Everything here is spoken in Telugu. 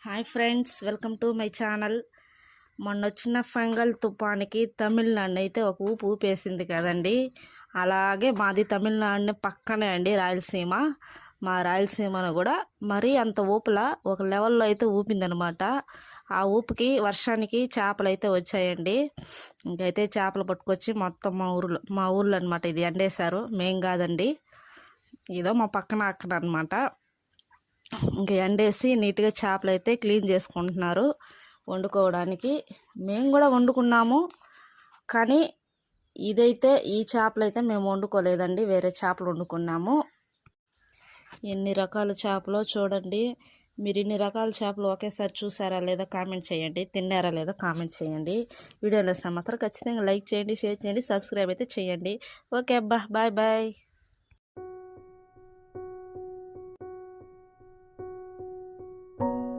Hi friends, welcome to my channel. మొన్నొచ్చిన ఫంగల్ తుఫానికి తమిళనాడు అయితే ఒక ఊపు ఊపేసింది కదండి. అలాగే మాది తమిళనాడుని పక్కనే అండి రాయలసీమ. మా రాయలసీమను కూడా మరీ అంత ఊపులా ఒక లెవెల్లో అయితే ఊపిందనమాట. ఆ ఊపుకి వర్షానికి చేపలు అయితే వచ్చాయండి. ఇంకైతే చేపలు పట్టుకొచ్చి మొత్తం మా ఊర్లో అనమాట ఇది ఎండేశారు. మేం కాదండి, ఇదో మా పక్కన అక్కడ అనమాట. ఇంకా ఎండేసి నీట్గా చేపలు అయితే క్లీన్ చేసుకుంటున్నారు వండుకోవడానికి. మేము కూడా వండుకున్నాము, కానీ ఇదైతే ఈ చేపలు అయితే మేము వండుకోలేదండి, వేరే చేపలు వండుకున్నాము. ఎన్ని రకాల చేపలో చూడండి. మీరు ఇన్ని రకాల చేపలు ఒకేసారి చూసారా లేదా కామెంట్ చేయండి, తిన్నారా లేదా కామెంట్ చేయండి. వీడియో నచ్చితే మాత్రం ఖచ్చితంగా లైక్ చేయండి, షేర్ చేయండి, సబ్స్క్రైబ్ అయితే చేయండి. ఓకే అబ్బా, బాయ్ బాయ్.